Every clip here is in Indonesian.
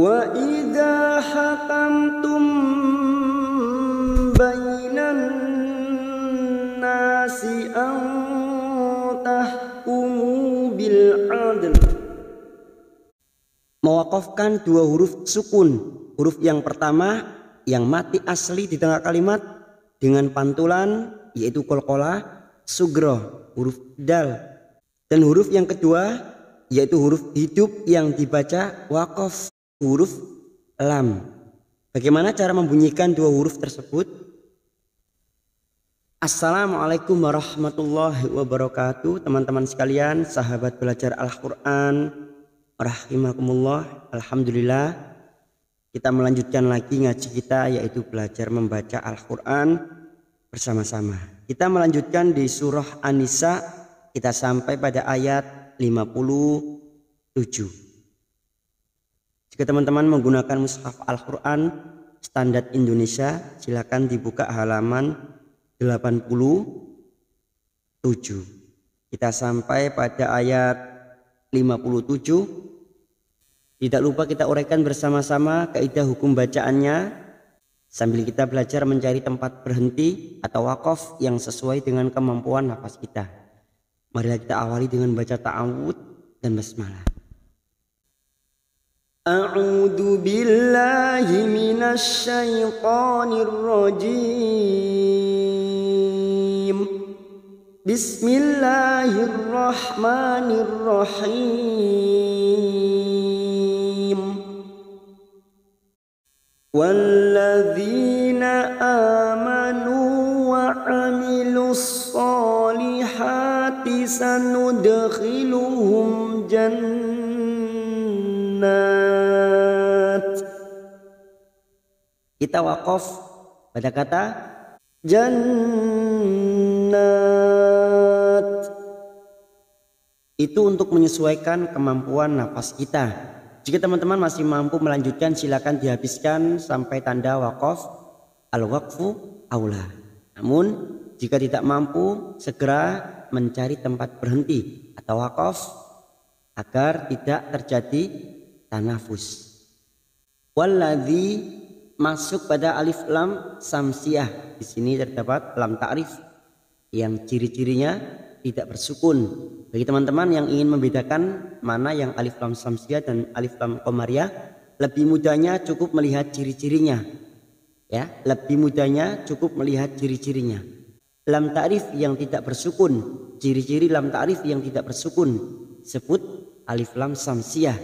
Wa idza hakamtum bainan nasi an tahkumu bil adl. Mewakafkan dua huruf sukun. Huruf yang pertama yang mati asli di tengah kalimat dengan pantulan yaitu qalqalah sugro, huruf dal. Dan huruf yang kedua yaitu huruf hidup yang dibaca waqaf, huruf lam. Bagaimana cara membunyikan dua huruf tersebut? Assalamualaikum warahmatullahi wabarakatuh. Teman-teman sekalian, sahabat belajar Al-Quran rahimakumullah. Alhamdulillah, kita melanjutkan lagi ngaji kita, yaitu belajar membaca Al-Quran bersama-sama. Kita melanjutkan di surah An-Nisa. Kita sampai pada ayat 57. Jika teman-teman menggunakan mushaf Al-Quran standar Indonesia, silakan dibuka halaman 87. Kita sampai pada ayat 57. Tidak lupa kita uraikan bersama-sama kaidah hukum bacaannya sambil kita belajar mencari tempat berhenti atau wakaf yang sesuai dengan kemampuan nafas kita. Marilah kita awali dengan baca ta'awud dan basmalah. A'udzu billahi minasy syaithanir rajim. Bismillahirrahmanirrahim. Walladzina amanu wa 'amilus sholihati sanudkhiluhum jannat. Kita wakaf pada kata jannat. Itu untuk menyesuaikan kemampuan nafas kita. Jika teman-teman masih mampu melanjutkan, silakan dihabiskan sampai tanda wakaf, al-waqfu aula. Namun jika tidak mampu, segera mencari tempat berhenti atau wakaf agar tidak terjadi tanafus. Walladzi masuk pada alif lam samsiyah. Di sini terdapat lam ta'rif yang ciri-cirinya tidak bersukun. Bagi teman-teman yang ingin membedakan mana yang alif lam samsiyah dan alif lam qamariyah, lebih mudahnya cukup melihat ciri-cirinya. Ya, lebih mudahnya cukup melihat ciri-cirinya. Lam ta'rif yang tidak bersukun, ciri-ciri lam ta'rif yang tidak bersukun, sebut alif lam samsiyah.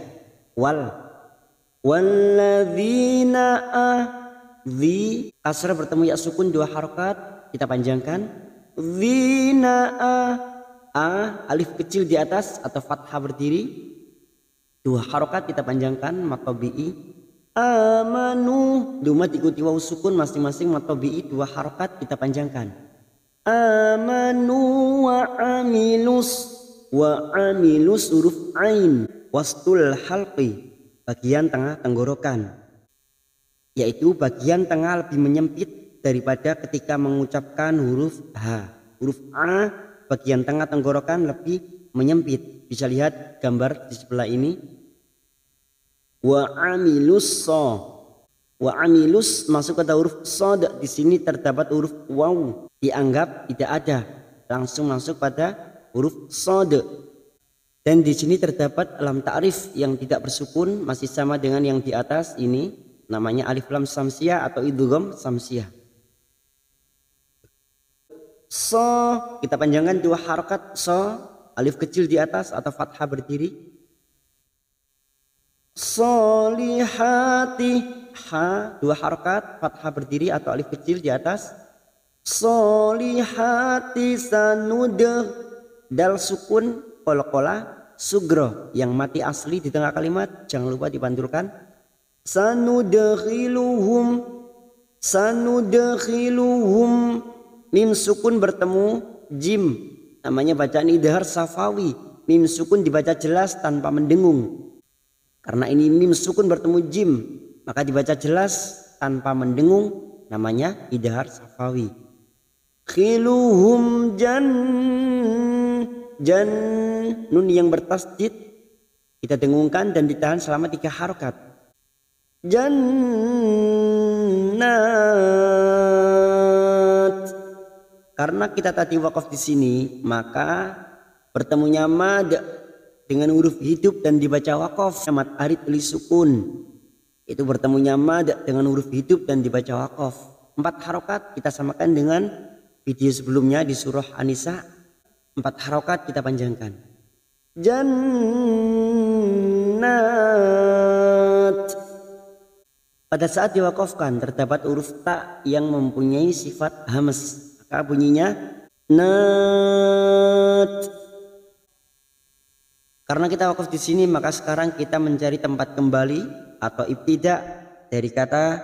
Walladzina dzi kasrah bertemu ya sukun dua harokat, kita panjangkan. Zina alif kecil di atas atau fathah berdiri, dua harokat kita panjangkan, mat tabi'i. Amanu duma diikuti waw sukun masing-masing, mat tabi'i dua harokat kita panjangkan. Amanu wa amilus huruf ain wastul halqi, bagian tengah tenggorokan, yaitu bagian tengah lebih menyempit daripada ketika mengucapkan huruf H. Huruf A bagian tengah tenggorokan lebih menyempit. Bisa lihat gambar di sebelah ini. Wa amilus masuk kata huruf sod. Di sini terdapat huruf waw, dianggap tidak ada, langsung masuk pada huruf sod. Dan di sini terdapat lam ta'rif yang tidak bersukun, masih sama dengan yang di atas ini, namanya alif lam samsiyah atau idgham samsiyah. So kita panjangkan dua harokat, so alif kecil di atas atau fathah berdiri. Solihati, ha dua harokat, fathah berdiri atau alif kecil di atas. Solihati sanud, dal sukun qalqalah sugro yang mati asli di tengah kalimat, jangan lupa dipantulkan. Sanudkhiluhum mim sukun bertemu jim, namanya bacaan idhar safawi. Mim sukun dibaca jelas tanpa mendengung. Karena ini mim sukun bertemu jim, maka dibaca jelas tanpa mendengung, namanya idhar safawi. Khiluhum jan nun yang bertasdid kita dengungkan dan ditahan selama 3 harokat. jannat. Karena kita tadi wakaf di sini, maka bertemunya mad dengan huruf hidup dan dibaca wakaf. Mad arid li sukun. Itu bertemunya mad dengan huruf hidup dan dibaca wakaf. 4 harokat kita samakan dengan video sebelumnya di surah An-Nisa. 4 harokat kita panjangkan. Jannat. Pada saat diwakafkan terdapat huruf ta yang mempunyai sifat hamas. Maka bunyinya nat. Karena kita wakaf di sini, maka sekarang kita mencari tempat kembali atau ibtida dari kata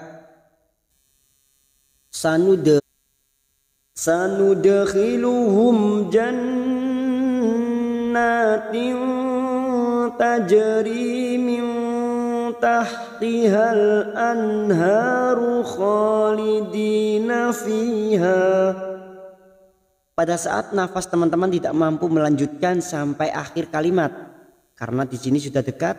sanudkhiluhum jannatin tajri min tahtihal anharu khalidina fiha. Pada saat nafas teman-teman tidak mampu melanjutkan sampai akhir kalimat, karena di sini sudah dekat,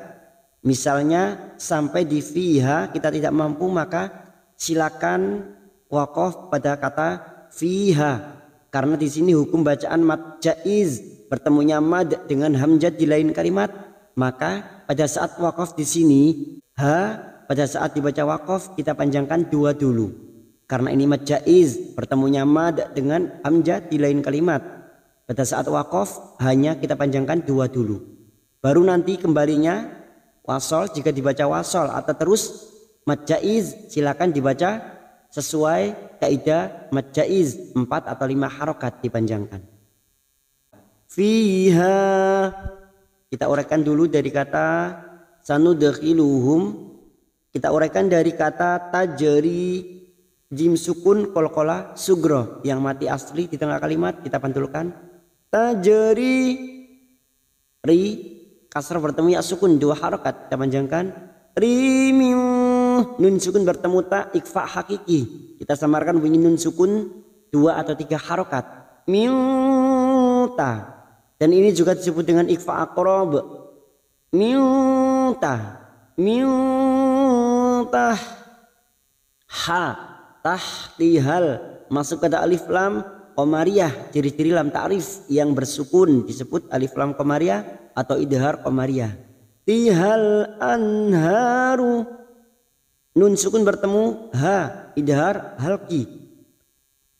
misalnya sampai di fiha kita tidak mampu, maka silakan wakaf pada kata fiha. Karena di sini hukum bacaan mad jaiz, bertemunya mad dengan hamzah di lain kalimat, maka pada saat wakaf di sini pada saat dibaca wakaf kita panjangkan 2 dulu. Karena ini mad jaiz, bertemunya mad dengan hamzah di lain kalimat. Pada saat wakaf hanya kita panjangkan 2 dulu. Baru nanti kembalinya wasol jika dibaca wasol atau terus mad jaiz silakan dibaca sesuai kaidah mad jaiz 4 atau 5 harokat dipanjangkan. Fiha kita uraikan dulu dari kata sanudkhiluhum. Kita uraikan dari kata tajri, jim sukun qalqalah sugro yang mati asli di tengah kalimat kita pantulkan. Tajri, ri kasrah bertemu ya sukun 2 harokat kita panjangkan. Rimiu, nun sukun bertemu ta ikfa hakiki kita samarkan bunyi nun sukun 2 atau 3 harokat. Miuta, dan ini juga disebut dengan ikfa aqrab. Miuta, miutah. Ha tahtihal masuk pada alif lam qamariyah, ciri-ciri lam ta'rif yang bersukun disebut alif lam qamariyah atau idhar qamariyah. Tihal anharu, nun sukun bertemu ha idhar halki.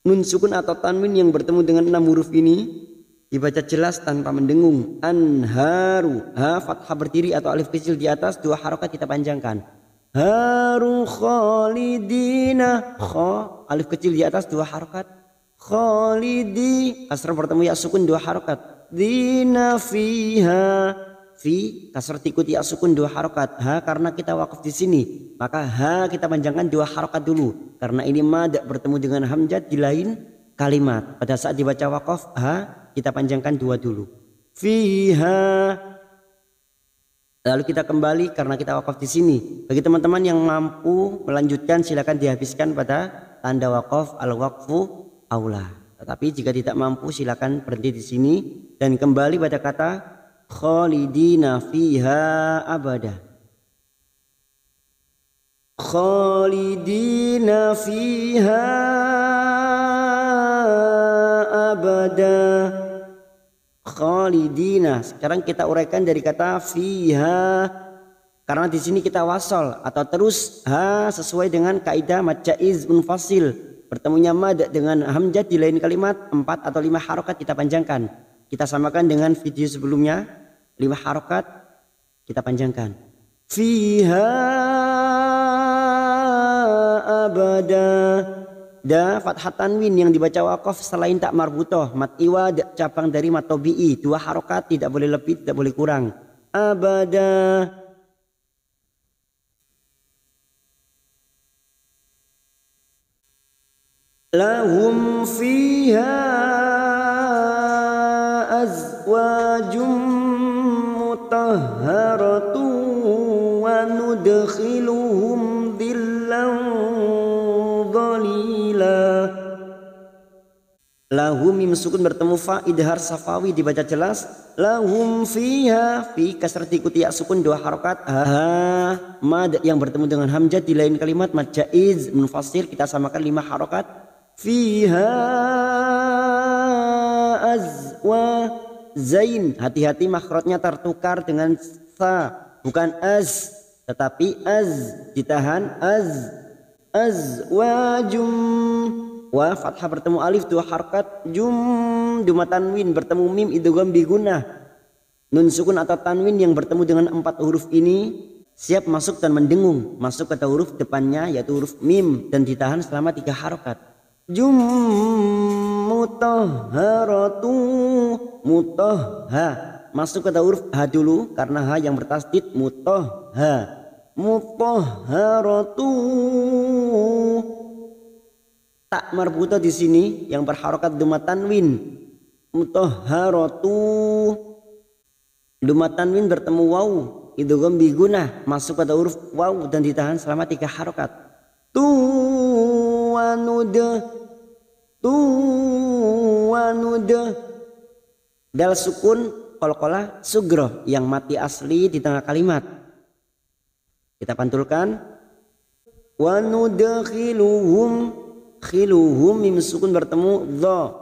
Nun sukun atau tanwin yang bertemu dengan 6 huruf ini dibaca jelas tanpa mendengung. Anharu, ha fathah berdiri atau alif kecil di atas 2 harokat kita panjangkan. Haru khalidina, kha alif kecil di atas 2 harokat. Khalidi kasrah bertemu ya sukun 2 harokat. Dina fiha, fi kasrah diikuti ya sukun 2 harokat. Ha karena kita wakaf di sini, maka ha kita panjangkan 2 harokat dulu. Karena ini mad bertemu dengan hamzah di lain kalimat. Pada saat dibaca wakaf ha kita panjangkan 2 dulu. Fiha. Lalu kita kembali karena kita wakaf di sini. Bagi teman-teman yang mampu melanjutkan silakan dihabiskan pada tanda wakaf al-waqfu aula. Tetapi jika tidak mampu silakan berhenti di sini dan kembali pada kata khalidina fiha abada. Khalidina fiha abada. Khalidina. Sekarang kita uraikan dari kata fiha. Karena di sini kita wasol atau terus ha sesuai dengan kaidah mad jaiz munfasil. Bertemunya mad dengan hamzah di lain kalimat 4 atau 5 harokat kita panjangkan. Kita samakan dengan video sebelumnya 5 harokat kita panjangkan. Fiha abada. Da fathah tanwin yang dibaca wakaf selain tak marbutoh mad iwad cabang dari mad tabi'i 2 harokat tidak boleh lebih tidak boleh kurang. Abada. Lahum fiha azwajum mutahharatun wa nudkhiluhum dhillan dhalila. Lahum mim sukun bertemu fa idhar safawi dibaca jelas. Lahum fiha fi kasrah diikuti ya sukun 2 harokat. Ha mad yang bertemu dengan hamzah di lain kalimat mad jaiz munfasil kita samakan 5 harokat. Fiha azwa zain, hati-hati makhrajnya tertukar dengan sa bukan az tetapi az, ditahan azwajum. Wa fathah bertemu alif 2 harkat, duma tanwin bertemu mim idgham bi gunnah. Nun sukun atau tanwin yang bertemu dengan 4 huruf ini siap masuk dan mendengung masuk ke huruf depannya yaitu huruf mim dan ditahan selama 3 harokat. Mutahharatu mutahha masuk ke huruf ha dulu karena ha yang bertasdid mutahha mutahharatu. Tak marbuta di sini yang berharokat duma tanwin mutahharatu. Duma tanwin bertemu waw idgham bi gunnah masuk pada huruf waw dan ditahan selama 3 harokat. Tuwanud dal sukun qalqalah sugroh yang mati asli di tengah kalimat. Kita pantulkan. Wa nudkhiluhum khiluhum mim sukun bertemu dha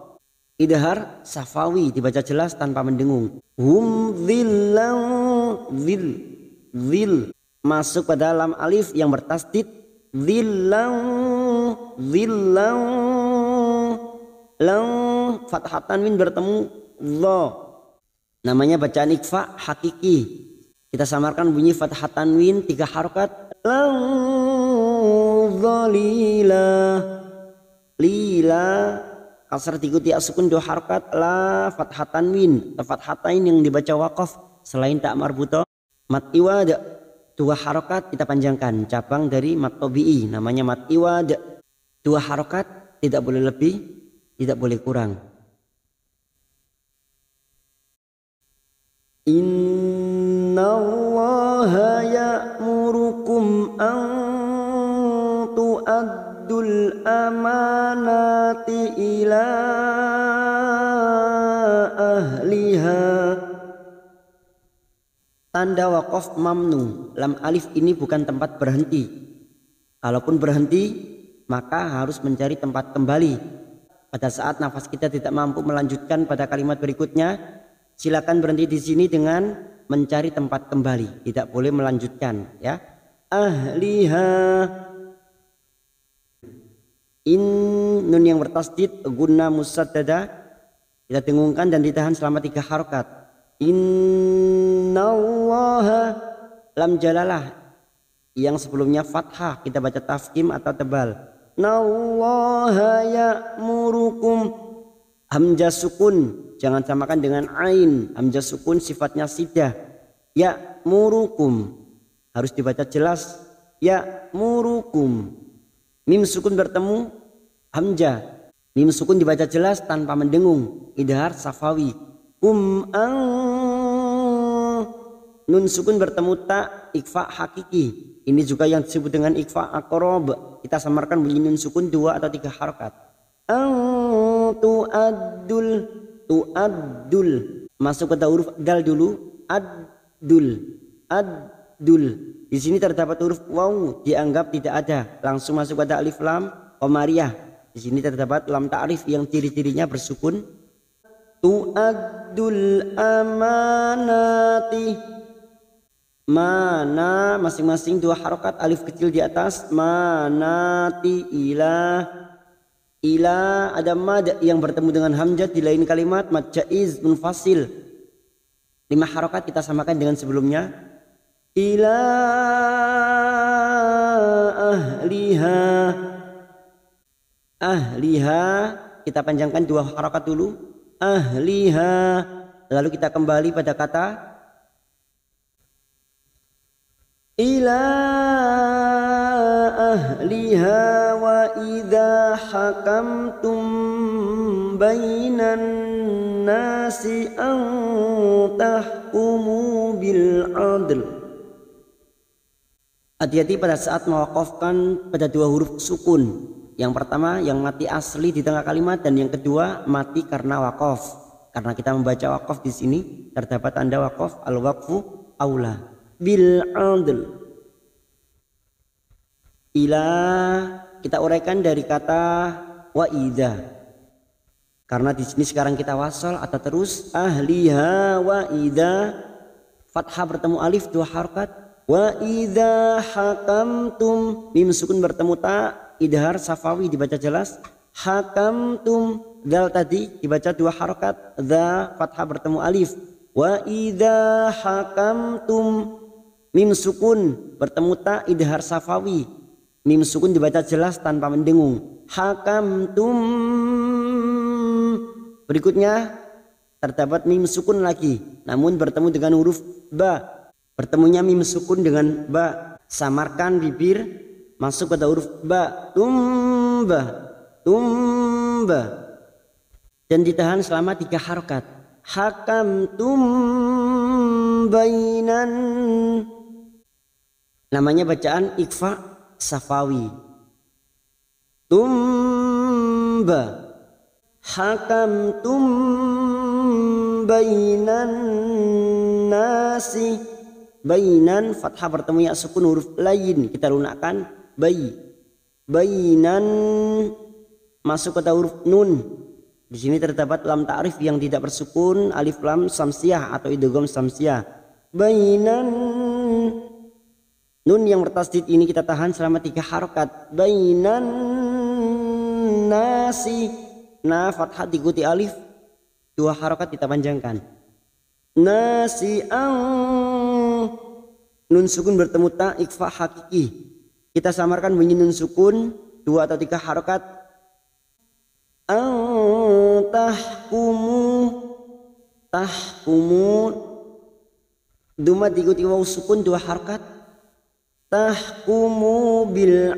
idhar safawi dibaca jelas tanpa mendengung. Hum dhil masuk pada lam alif yang bertasdid dhillau lang fathah tanwin bertemu dha namanya bacaan ikfa hakiki kita samarkan bunyi fathah tanwin 3 harokat. Lang dhalila lila kasar diikuti sukun 2 harokat. La fathah tanwin fathatain yang dibaca waqaf selain tak marbuto mat iwad 2 harokat kita panjangkan cabang dari mat tabi'i namanya mat iwad 2 harokat tidak boleh lebih tidak boleh kurang. Innallaha ya'murukum an tu'addul amanati ila ahliha. Tanda waqaf mamnu. Lam alif ini bukan tempat berhenti. Kalaupun berhenti maka harus mencari tempat kembali. Pada saat nafas kita tidak mampu melanjutkan pada kalimat berikutnya, silakan berhenti di sini dengan mencari tempat kembali. Tidak boleh melanjutkan ya. Ahliha. In nun yang bertasdid guna musaddada kita dengungkan dan ditahan selama 3 harokat. Innallaha lam jalalah yang sebelumnya fathah kita baca tafkhim atau tebal. Nallaha ya'murukum hamzah sukun jangan samakan dengan ain. Hamzah sukun sifatnya sidah. Ya'murukum harus dibaca jelas. Ya'murukum. Mim sukun bertemu hamzah. Mim sukun dibaca jelas tanpa mendengung. Idhar safawi. Nun sukun bertemu ta ikfa hakiki. Ini juga yang disebut dengan ikfa aqrab. Kita samarkan bunyi nun sukun 2 atau 3 harokat. Tu'addul masuk ke huruf dal dulu. Addul. Di sini terdapat huruf waw dianggap tidak ada. Langsung masuk pada alif lam qamariyah. Di sini terdapat lam ta'rif yang ciri-cirinya bersukun. Tu'addul amanati. Mana masing-masing 2 harokat alif kecil di atas. Manati ila ada mad yang bertemu dengan hamzah di lain kalimat mad jaiz munfasil 5 harokat kita samakan dengan sebelumnya. Ila ahliha kita panjangkan 2 harokat dulu. Ahliha lalu kita kembali pada kata ila ahliha wa idza hakamtum bainan nasi an tahkumu bil adl. Hati-hati pada saat mewakafkan pada 2 huruf sukun. Yang pertama yang mati asli di tengah kalimat, dan yang kedua mati karena wakaf. Karena kita membaca wakaf di sini terdapat tanda wakaf, al-waqfu aula bil adl. Ila kita uraikan dari kata wa idza. Karena di sini sekarang kita wasal atau terus ahliha wa idza, fathah bertemu alif 2 harakat. Wa idza hakamtum, mim sukun bertemu ta, idhar safawi dibaca jelas. Hakamtum, dal tadi dibaca 2 harakat, dza fathah bertemu alif. Wa idza hakamtum, mim sukun bertemu ta, idhar safawi, mim sukun dibaca jelas tanpa mendengung. Hakamtum, berikutnya terdapat mim sukun lagi namun bertemu dengan huruf ba. Bertemunya mim sukun dengan ba, samarkan bibir masuk pada huruf ba, tumba, tumba, dan ditahan selama 3 harokat. Hakamtum bainan, namanya bacaan ikfa safawi. Tumba, hakamtum bainan nasi, bainan fathah bertemu ya sukun huruf lain kita lunakkan bainan masuk pada huruf nun. Di sini terdapat lam ta'rif yang tidak bersukun, alif lam samsiah atau idgham samsiah. Bainan, nun yang bertasdid ini kita tahan selama 3 harokat. Bainan nasi, na fathah diikuti alif 2 harokat kita panjangkan. Nasi nun sukun bertemu ta, ikfa hakiki kita samarkan bunyi nun sukun 2 atau 3 harokat. Tahkumu, duma diikuti waw sukun 2 harokat. Tahkumu bil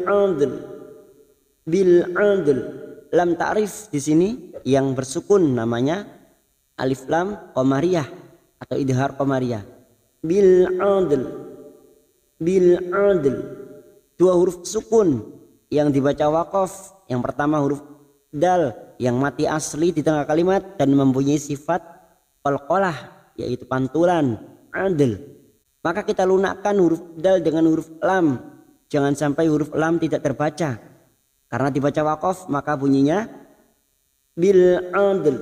adl, lam ta'rif di sini yang bersukun namanya alif lam qamariyah atau idhar qamariyah. Bil adl, 2 huruf sukun yang dibaca waqaf. Yang pertama huruf dal yang mati asli di tengah kalimat dan mempunyai sifat qalqalah yaitu pantulan adl. Maka kita lunakkan huruf dal dengan huruf lam. Jangan sampai huruf lam tidak terbaca. Karena dibaca waqaf maka bunyinya bil adl.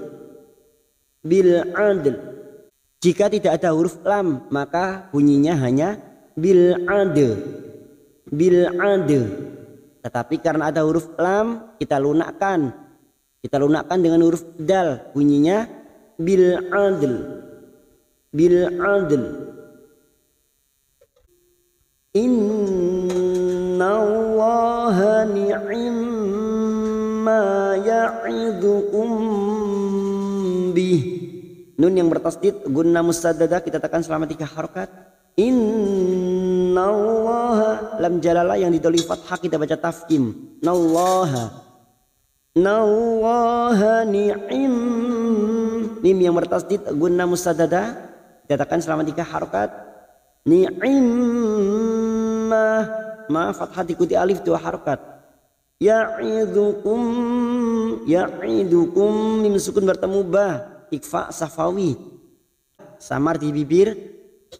Jika tidak ada huruf lam maka bunyinya hanya bil adl. Tetapi karena ada huruf lam kita lunakkan dengan huruf dal, bunyinya bil adl. Innallaha ni'imma ya'idukum bih. Nun yang bertasdid gunna musaddadah kita tekan selama 3 harokat. Innallaha, lam jalalah yang didoli fathah kita baca tafkim. Nallaha ni'im, mim yang bertasdid gunna musaddadah kita tekan selama 3 harokat. Ni'imma, ma fathah diikuti alif 2 harokat. Ya'idukum, mim sukun bertemu ba, ikfa safawi, samar di bibir.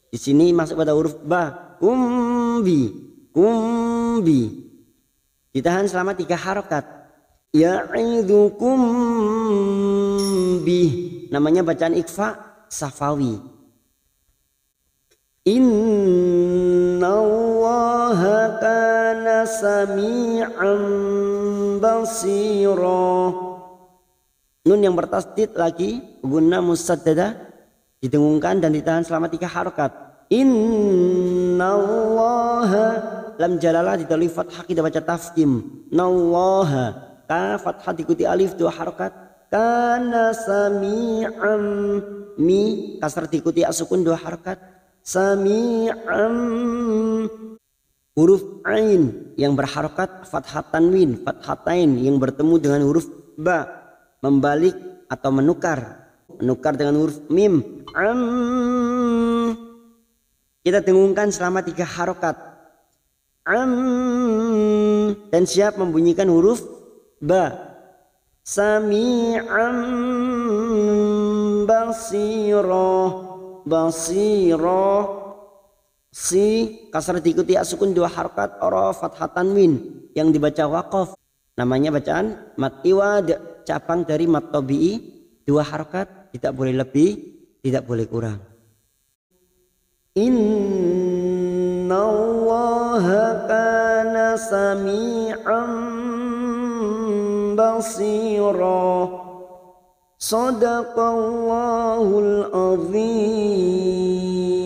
Di sini masuk pada huruf ba, kumbi, ditahan selama 3 harokat. Ya'idukum bih, namanya bacaan ikfa safawi. Innallaha kana sami'an basira. Nun yang bertasdid lagi guna musaddadah didengungkan dan ditahan selama 3 harokat. Innallaha, lam jalalah didoli fathah kita baca tafkim. Nallaha, ka fathah diikuti alif 2 harokat. Kana sami'an, mi kasar diikuti asukun 2 harokat. Sami'an, huruf ain yang berharokat fathah tanwin, fathatain yang bertemu dengan huruf ba, membalik atau menukar dengan huruf mim. Kita dengungkan selama 3 harokat. Dan siap membunyikan huruf ba, sami'an basira, basira, si kasar diikuti sukun 2 harakat ora fathah tanwin yang dibaca waqaf, namanya bacaan mat iwad, cabang dari mat tabi'i 2 harakat, tidak boleh lebih, tidak boleh kurang. Innallaha kana sami'an basira. Shadaqallahul azim.